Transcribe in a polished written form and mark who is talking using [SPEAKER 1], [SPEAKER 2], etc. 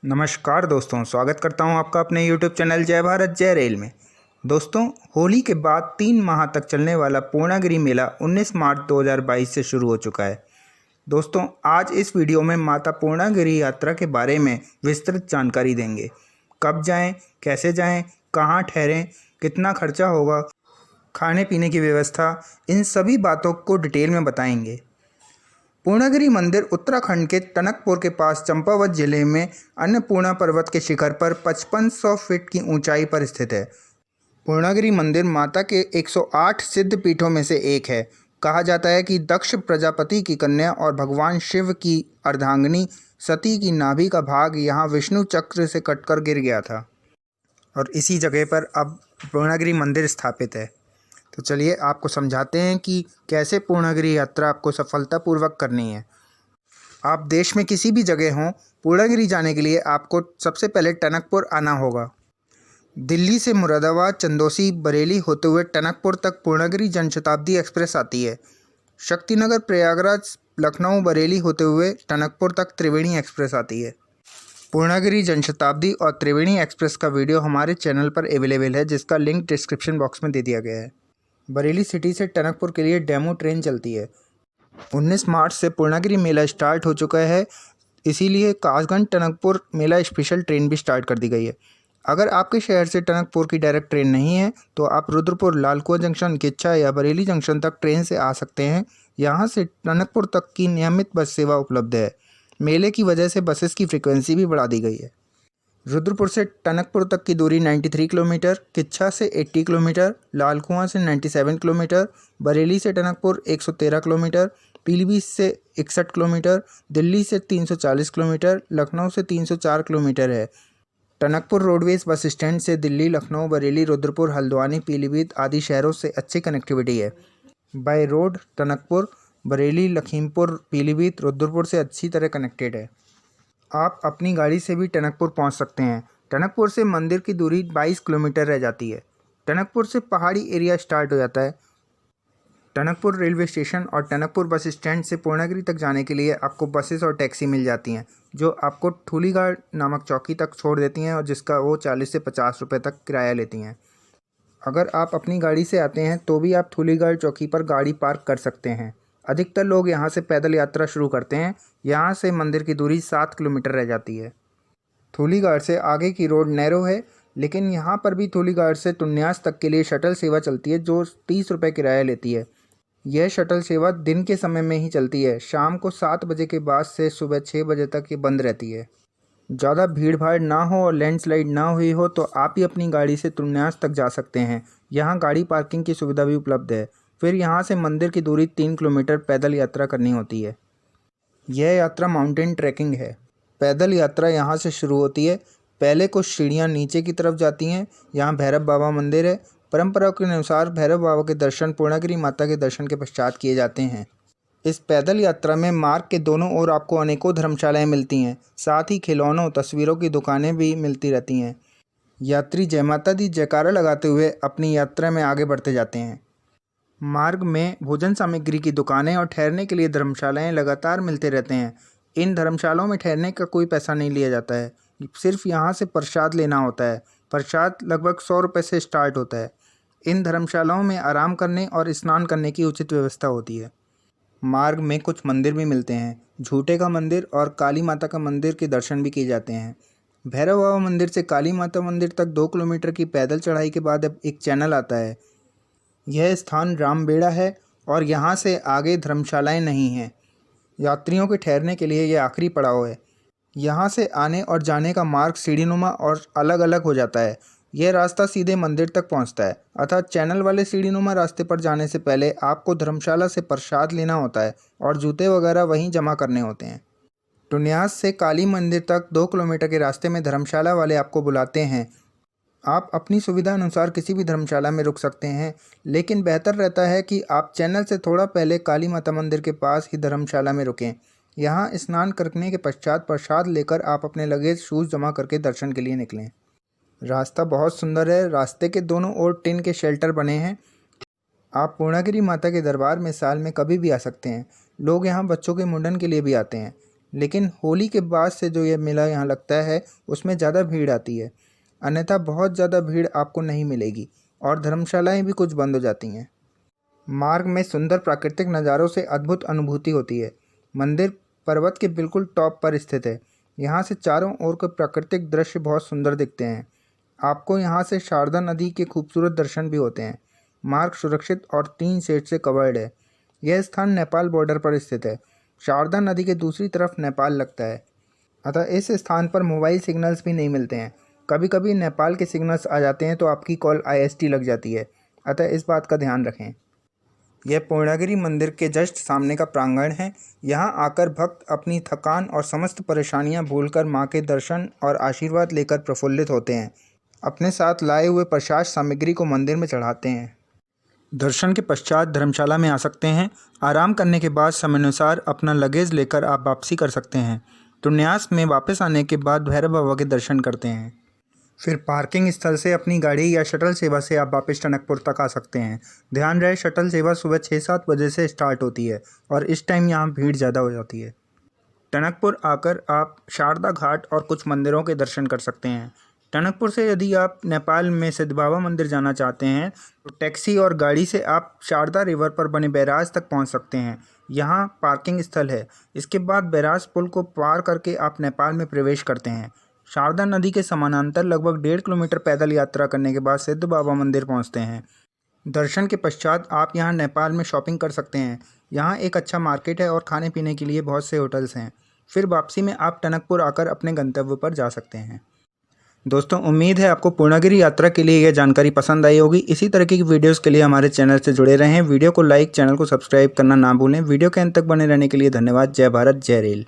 [SPEAKER 1] नमस्कार दोस्तों, स्वागत करता हूं आपका अपने YouTube चैनल जय भारत जय रेल में। दोस्तों, होली के बाद 3 माह तक चलने वाला पूर्णागिरि मेला 19 मार्च 2022 से शुरू हो चुका है। दोस्तों, आज इस वीडियो में माता पूर्णागिरि यात्रा के बारे में विस्तृत जानकारी देंगे। कब जाएं, कैसे जाएं, कहां ठहरें, कितना खर्चा होगा, खाने पीने की व्यवस्था, इन सभी बातों को डिटेल में बताएंगे। पूर्णागिरि मंदिर उत्तराखंड के टनकपुर के पास चंपावत जिले में अन्नपूर्णा पर्वत के शिखर पर 5500 फीट की ऊंचाई पर स्थित है। पूर्णागिरि मंदिर माता के 108 सिद्ध पीठों में से एक है। कहा जाता है कि दक्ष प्रजापति की कन्या और भगवान शिव की अर्धांगिनी सती की नाभि का भाग यहाँ विष्णु चक्र से कटकर गिर गया था और इसी जगह पर अब पूर्णागिरि मंदिर स्थापित है। तो चलिए आपको समझाते हैं कि कैसे पूर्णागिरि यात्रा आपको सफलतापूर्वक करनी है। आप देश में किसी भी जगह हों, पूर्णागिरि जाने के लिए आपको सबसे पहले टनकपुर आना होगा। दिल्ली से मुरादाबाद, चंदौसी, बरेली होते हुए टनकपुर तक पूर्णागिरि जनशताब्दी एक्सप्रेस आती है। शक्तिनगर, प्रयागराज, लखनऊ, बरेली होते हुए टनकपुर तक त्रिवेणी एक्सप्रेस आती है। पूर्णागिरि जनशताब्दी और त्रिवेणी एक्सप्रेस का वीडियो हमारे चैनल पर अवेलेबल है, जिसका लिंक डिस्क्रिप्शन बॉक्स में दे दिया गया है। बरेली सिटी से टनकपुर के लिए डेमो ट्रेन चलती है। 19 मार्च से पूर्णागिरि मेला स्टार्ट हो चुका है, इसीलिए कासगंज टनकपुर मेला स्पेशल ट्रेन भी स्टार्ट कर दी गई है। अगर आपके शहर से टनकपुर की डायरेक्ट ट्रेन नहीं है तो आप रुद्रपुर, लालकुआं जंक्शन, किच्छा या बरेली जंक्शन तक ट्रेन से आ सकते हैं। यहाँ से टनकपुर तक की नियमित बस सेवा उपलब्ध है। मेले की वजह से बसेस की फ्रिक्वेंसी भी बढ़ा दी गई है। रुद्रपुर से टनकपुर तक की दूरी 93 किलोमीटर, किच्छा से 80 किलोमीटर, लालकुआं से 97 किलोमीटर, बरेली से टनकपुर 113 किलोमीटर, पीलीभीत से 61 किलोमीटर, दिल्ली से 340 किलोमीटर, लखनऊ से 304 किलोमीटर है। टनकपुर रोडवेज बस स्टैंड से दिल्ली, लखनऊ, बरेली, रुद्रपुर, हल्द्वानी, पीलीभीत आदि शहरों से अच्छी कनेक्टिविटी है। बाय रोड टनकपुर, बरेली, लखीमपुर, पीलीभीत, रुद्रपुर से अच्छी तरह कनेक्टेड है। आप अपनी गाड़ी से भी टनकपुर पहुंच सकते हैं। टनकपुर से मंदिर की दूरी 22 किलोमीटर रह जाती है। टनकपुर से पहाड़ी एरिया स्टार्ट हो जाता है। टनकपुर रेलवे स्टेशन और टनकपुर बस स्टैंड से पूर्णागिरि तक जाने के लिए आपको बसेस और टैक्सी मिल जाती हैं, जो आपको ठूलीगाड़ नामक चौकी तक छोड़ देती हैं और जिसका वो 40 से 50 रुपये तक किराया लेती हैं। अगर आप अपनी गाड़ी से आते हैं तो भी आप ठूलीगाड़ चौकी पर गाड़ी पार्क कर सकते हैं। अधिकतर लोग यहाँ से पैदल यात्रा शुरू करते हैं। यहाँ से मंदिर की दूरी 7 किलोमीटर रह जाती है। ठूलीगाड़ से आगे की रोड नैरो है, लेकिन यहाँ पर भी ठूलीगाड़ से टुन्यास तक के लिए शटल सेवा चलती है, जो 30 रुपये किराया लेती है। यह शटल सेवा दिन के समय में ही चलती है। शाम को 7 बजे के बाद से सुबह 6 बजे तक ये बंद रहती है। ज़्यादा भीड़ भाड़ ना हो और लैंडस्लाइड ना हुई हो तो आप ही अपनी गाड़ी से तुन्यास तक जा सकते हैं। यहाँ गाड़ी पार्किंग की सुविधा भी उपलब्ध है। फिर यहाँ से मंदिर की दूरी 3 किलोमीटर पैदल यात्रा करनी होती है। यह यात्रा माउंटेन ट्रैकिंग है। पैदल यात्रा यहाँ से शुरू होती है। पहले कुछ सीढ़ियाँ नीचे की तरफ जाती हैं। यहाँ भैरव बाबा मंदिर है। परंपरा के अनुसार भैरव बाबा के दर्शन पूर्णागिरि माता के दर्शन के पश्चात किए जाते हैं। इस पैदल यात्रा में मार्ग के दोनों ओर आपको अनेकों धर्मशालाएं मिलती हैं। साथ ही खिलौनों, तस्वीरों की दुकानें भी मिलती रहती हैं। यात्री जय माता दी जयकारा लगाते हुए अपनी यात्रा में आगे बढ़ते जाते हैं। मार्ग में भोजन सामग्री की दुकानें और ठहरने के लिए धर्मशालाएं लगातार मिलते रहते हैं। इन धर्मशालाओं में ठहरने का कोई पैसा नहीं लिया जाता है, सिर्फ यहाँ से प्रसाद लेना होता है। प्रसाद लगभग 100 रुपये से स्टार्ट होता है। इन धर्मशालाओं में आराम करने और स्नान करने की उचित व्यवस्था होती है। मार्ग में कुछ मंदिर भी मिलते हैं। झूठे का मंदिर और काली माता का मंदिर के दर्शन भी किए जाते हैं। भैरव बाबा मंदिर से काली माता मंदिर तक 2 किलोमीटर की पैदल चढ़ाई के बाद अब एक चैनल आता है। यह स्थान रामबेड़ा है और यहाँ से आगे धर्मशालाएं नहीं हैं। यात्रियों के ठहरने के लिए यह आखिरी पड़ाव है। यहाँ से आने और जाने का मार्ग सीढ़ीनुमा और अलग अलग हो जाता है। यह रास्ता सीधे मंदिर तक पहुँचता है, अतः चैनल वाले सीढ़ीनुमा रास्ते पर जाने से पहले आपको धर्मशाला से प्रसाद लेना होता है और जूते वगैरह वहीं जमा करने होते हैं। टुन्यास से काली मंदिर तक 2 किलोमीटर के रास्ते में धर्मशाला वाले आपको बुलाते हैं। आप अपनी सुविधा अनुसार किसी भी धर्मशाला में रुक सकते हैं, लेकिन बेहतर रहता है कि आप चैनल से थोड़ा पहले काली माता मंदिर के पास ही धर्मशाला में रुकें। यहाँ स्नान करने के पश्चात प्रसाद लेकर आप अपने लगेज शूज़ जमा करके दर्शन के लिए निकलें। रास्ता बहुत सुंदर है। रास्ते के दोनों ओर टिन के शेल्टर बने हैं। आप पूर्णागिरि माता के दरबार में साल में कभी भी आ सकते हैं। लोग यहाँ बच्चों के मुंडन के लिए भी आते हैं। लेकिन होली के बाद से जो ये मेला यहाँ लगता है उसमें ज़्यादा भीड़ आती है, अन्यथा बहुत ज़्यादा भीड़ आपको नहीं मिलेगी और धर्मशालाएँ भी कुछ बंद हो जाती हैं। मार्ग में सुंदर प्राकृतिक नज़ारों से अद्भुत अनुभूति होती है। मंदिर पर्वत के बिल्कुल टॉप पर स्थित है। यहाँ से चारों ओर के प्राकृतिक दृश्य बहुत सुंदर दिखते हैं। आपको यहाँ से शारदा नदी के खूबसूरत दर्शन भी होते हैं। मार्ग सुरक्षित और 3 शेड से कवर्ड है। यह स्थान नेपाल बॉर्डर पर स्थित है। शारदा नदी के दूसरी तरफ नेपाल लगता है, अतः इस स्थान पर मोबाइल सिग्नल्स भी नहीं मिलते हैं। कभी कभी नेपाल के सिग्नल्स आ जाते हैं तो आपकी कॉल IST लग जाती है, अतः इस बात का ध्यान रखें। यह पूर्णागिरि मंदिर के जस्ट सामने का प्रांगण है। यहाँ आकर भक्त अपनी थकान और समस्त परेशानियाँ भूलकर माँ के दर्शन और आशीर्वाद लेकर प्रफुल्लित होते हैं। अपने साथ लाए हुए प्रसाद सामग्री को मंदिर में चढ़ाते हैं। दर्शन के पश्चात धर्मशाला में आ सकते हैं। आराम करने के बाद समयानुसार अपना लगेज लेकर आप वापसी कर सकते हैं। तो न्यास में वापस आने के बाद भैरव बाबा के दर्शन करते हैं। फिर पार्किंग स्थल से अपनी गाड़ी या शटल सेवा से आप वापस टनकपुर तक आ सकते हैं। ध्यान रहे शटल सेवा सुबह 6-7 बजे से स्टार्ट होती है और इस टाइम यहाँ भीड़ ज़्यादा हो जाती है। टनकपुर आकर आप शारदा घाट और कुछ मंदिरों के दर्शन कर सकते हैं। टनकपुर से यदि आप नेपाल में सिद्ध बाबा मंदिर जाना चाहते हैं तो टैक्सी और गाड़ी से आप शारदा रिवर पर बने बैराज तक पहुंच सकते हैं। यहाँ पार्किंग स्थल है। इसके बाद बैराज पुल को पार करके आप नेपाल में प्रवेश करते हैं। शारदा नदी के समानांतर लगभग 1.5 किलोमीटर पैदल यात्रा करने के बाद सिद्ध बाबा मंदिर पहुँचते हैं। दर्शन के पश्चात आप यहाँ नेपाल में शॉपिंग कर सकते हैं। यहाँ एक अच्छा मार्केट है और खाने पीने के लिए बहुत से होटल्स हैं। फिर वापसी में आप टनकपुर आकर अपने गंतव्य पर जा सकते हैं। दोस्तों, उम्मीद है आपको पूर्णागिरि यात्रा के लिए यह जानकारी पसंद आई होगी। इसी तरह की वीडियोस के लिए हमारे चैनल से जुड़े रहें। वीडियो को लाइक, चैनल को सब्सक्राइब करना ना भूलें। वीडियो के अंत तक बने रहने के लिए धन्यवाद। जय भारत, जय रेल।